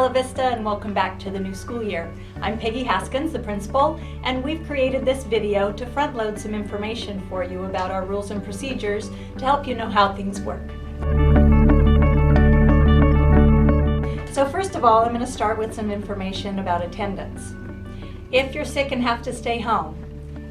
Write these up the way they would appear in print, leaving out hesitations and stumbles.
Bella Vista and welcome back to the new school year. I'm Peggy Haskins, the principal, and we've created this video to front load some information for you about our rules and procedures to help you know how things work. So first of all, I'm going to start with some information about attendance. If you're sick and have to stay home,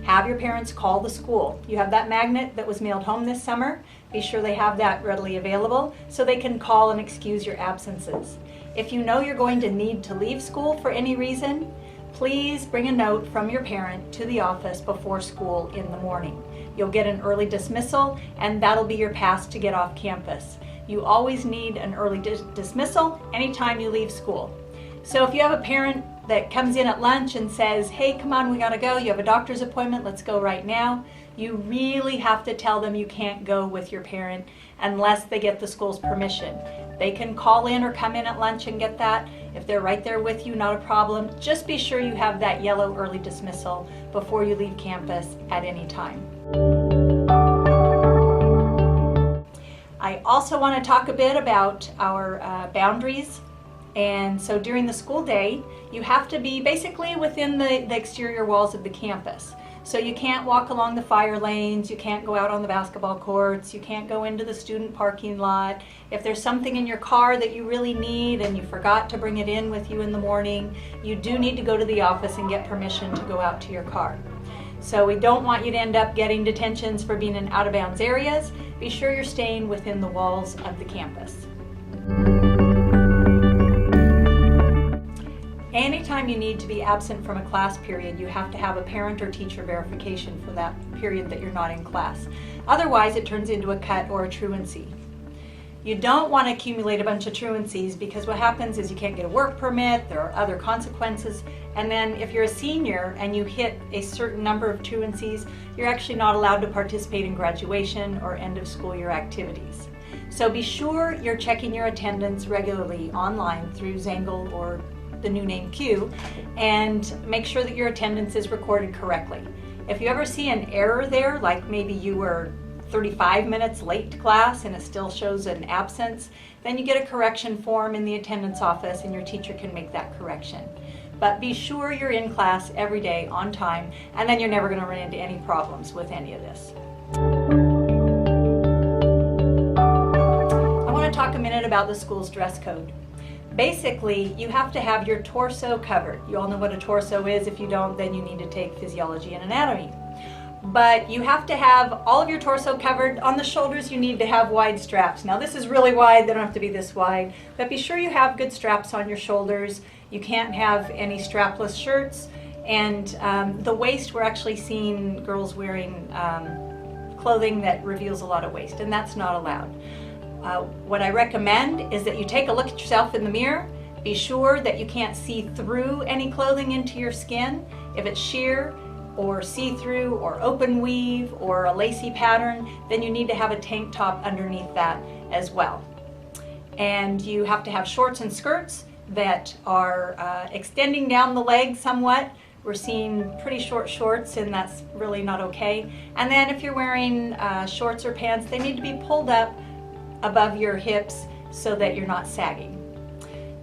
have your parents call the school. You have that magnet that was mailed home this summer. Be sure they have that readily available so they can call and excuse your absences. If you know you're going to need to leave school for any reason, please bring a note from your parent to the office before school in the morning. You'll get an early dismissal and that'll be your pass to get off campus. You always need an early dismissal anytime you leave school. So if you have a parent that comes in at lunch and says, hey, come on, we gotta go, you have a doctor's appointment, let's go right now, you really have to tell them you can't go with your parent unless they get the school's permission. They can call in or come in at lunch and get that. If they're right there with you, not a problem. Just be sure you have that yellow early dismissal before you leave campus at any time. I also want to talk a bit about our boundaries. And so during the school day, you have to be basically within the exterior walls of the campus. So you can't walk along the fire lanes, you can't go out on the basketball courts, you can't go into the student parking lot. If there's something in your car that you really need and you forgot to bring it in with you in the morning, you do need to go to the office and get permission to go out to your car. So we don't want you to end up getting detentions for being in out-of-bounds areas. Be sure you're staying within the walls of the campus. Anytime you need to be absent from a class period, you have to have a parent or teacher verification for that period that you're not in class. Otherwise, it turns into a cut or a truancy. You don't want to accumulate a bunch of truancies because what happens is you can't get a work permit, there are other consequences, and then if you're a senior and you hit a certain number of truancies, you're actually not allowed to participate in graduation or end of school year activities. So be sure you're checking your attendance regularly online through Zangle or the new name Q, and make sure that your attendance is recorded correctly. If you ever see an error there, like maybe you were 35 minutes late to class and it still shows an absence, then you get a correction form in the attendance office and your teacher can make that correction. But be sure you're in class every day on time, and then you're never going to run into any problems with any of this. I want to talk a minute about the school's dress code. Basically, you have to have your torso covered. You all know what a torso is. If you don't, then you need to take physiology and anatomy. But you have to have all of your torso covered. On the shoulders, you need to have wide straps. Now, this is really wide. They don't have to be this wide. But be sure you have good straps on your shoulders. You can't have any strapless shirts. And the waist, we're actually seeing girls wearing clothing that reveals a lot of waist, and that's not allowed. What I recommend is that you take a look at yourself in the mirror. Be sure that you can't see through any clothing into your skin. If it's sheer or see-through or open weave or a lacy pattern, then you need to have a tank top underneath that as well. And you have to have shorts and skirts that are extending down the legs somewhat. We're seeing pretty short shorts, and that's really not okay. And then if you're wearing shorts or pants, they need to be pulled up above your hips so that you're not sagging.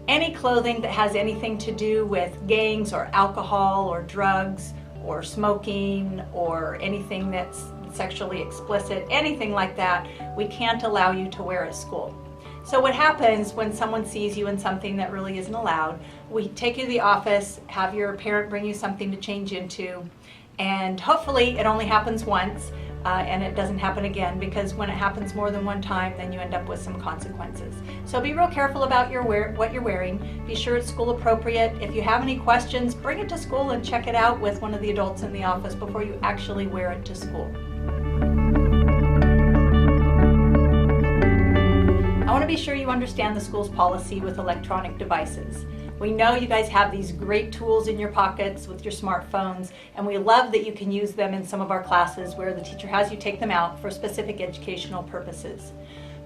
Any clothing that has anything to do with gangs or alcohol or drugs or smoking or anything that's sexually explicit, anything like that, we can't allow you to wear at school. So what happens when someone sees you in something that really isn't allowed, we take you to the office, have your parent bring you something to change into, and hopefully it only happens once. And it doesn't happen again, because when it happens more than one time, then you end up with some consequences. So be real careful about what you're wearing. Be sure it's school appropriate. If you have any questions, bring it to school and check it out with one of the adults in the office before you actually wear it to school. I want to be sure you understand the school's policy with electronic devices. We know you guys have these great tools in your pockets with your smartphones, and we love that you can use them in some of our classes where the teacher has you take them out for specific educational purposes.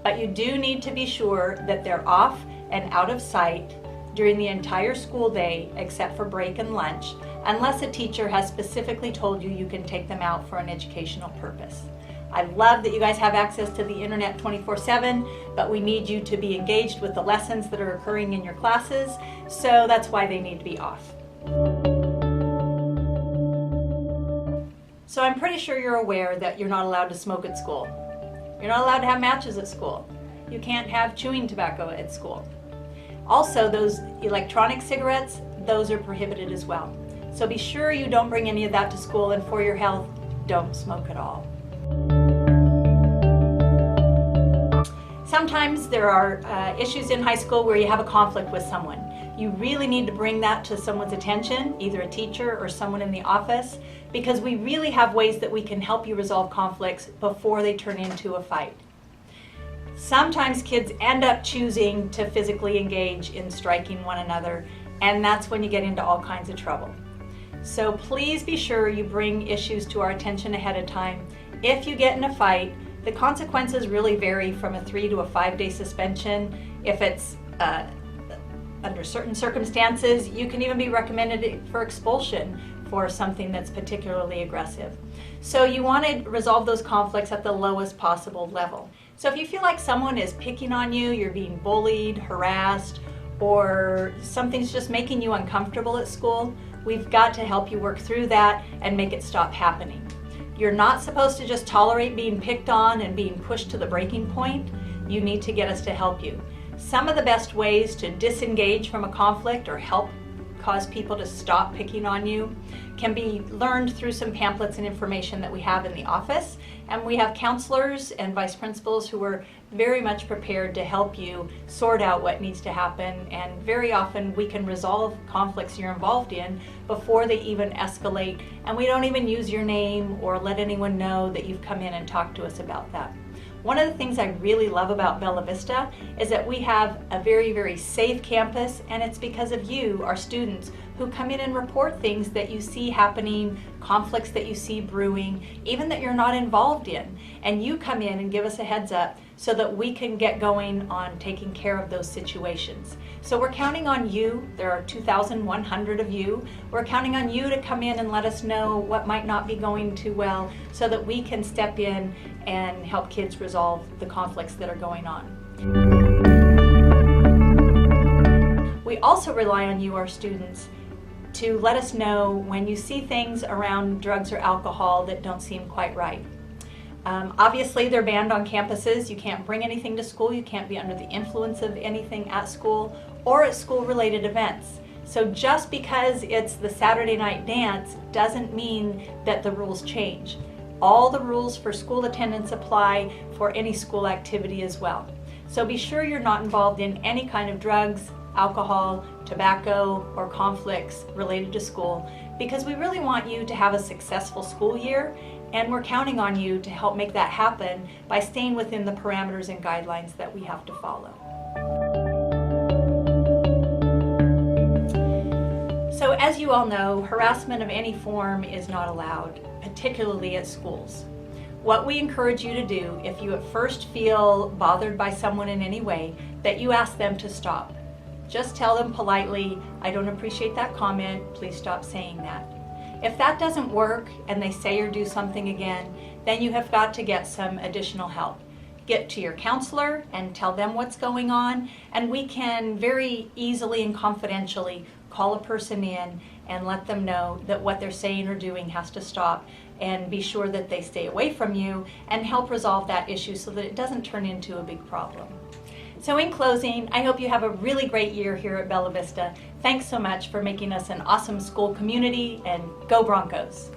But you do need to be sure that they're off and out of sight during the entire school day except for break and lunch, unless a teacher has specifically told you you can take them out for an educational purpose. I love that you guys have access to the internet 24/7, but we need you to be engaged with the lessons that are occurring in your classes, so that's why they need to be off. So I'm pretty sure you're aware that you're not allowed to smoke at school. You're not allowed to have matches at school. You can't have chewing tobacco at school. Also, those electronic cigarettes, those are prohibited as well. So be sure you don't bring any of that to school, and for your health, don't smoke at all. Sometimes there are issues in high school where you have a conflict with someone. You really need to bring that to someone's attention, either a teacher or someone in the office, because we really have ways that we can help you resolve conflicts before they turn into a fight. Sometimes kids end up choosing to physically engage in striking one another, and that's when you get into all kinds of trouble. So please be sure you bring issues to our attention ahead of time. If you get in a fight, the consequences really vary from a 3 to a 5-day suspension. If it's under certain circumstances, you can even be recommended for expulsion for something that's particularly aggressive. So you want to resolve those conflicts at the lowest possible level. So if you feel like someone is picking on you, you're being bullied, harassed, or something's just making you uncomfortable at school, we've got to help you work through that and make it stop happening. You're not supposed to just tolerate being picked on and being pushed to the breaking point. You need to get us to help you. Some of the best ways to disengage from a conflict or help cause people to stop picking on you can be learned through some pamphlets and information that we have in the office. And we have counselors and vice principals who are very much prepared to help you sort out what needs to happen. And very often we can resolve conflicts you're involved in before they even escalate. And we don't even use your name or let anyone know that you've come in and talked to us about that. One of the things I really love about Bella Vista is that we have a very, very safe campus, and it's because of you, our students, who come in and report things that you see happening, conflicts that you see brewing, even that you're not involved in. And you come in and give us a heads up so that we can get going on taking care of those situations. So we're counting on you. There are 2,100 of you. We're counting on you to come in and let us know what might not be going too well so that we can step in and help kids resolve the conflicts that are going on. We also rely on you, our students, to let us know when you see things around drugs or alcohol that don't seem quite right. Obviously, they're banned on campuses. You can't bring anything to school. You can't be under the influence of anything at school or at school-related events. So just because it's the Saturday night dance doesn't mean that the rules change. All the rules for school attendance apply for any school activity as well. So be sure you're not involved in any kind of drugs, alcohol, tobacco, or conflicts related to school, because we really want you to have a successful school year, and we're counting on you to help make that happen by staying within the parameters and guidelines that we have to follow. So as you all know, harassment of any form is not allowed, particularly at schools. What we encourage you to do, if you at first feel bothered by someone in any way, that you ask them to stop. Just tell them politely, "I don't appreciate that comment, please stop saying that." If that doesn't work and they say or do something again, then you have got to get some additional help. Get to your counselor and tell them what's going on, and we can very easily and confidentially call a person in and let them know that what they're saying or doing has to stop, and be sure that they stay away from you and help resolve that issue so that it doesn't turn into a big problem. So in closing, I hope you have a really great year here at Bella Vista. Thanks so much for making us an awesome school community, and go Broncos!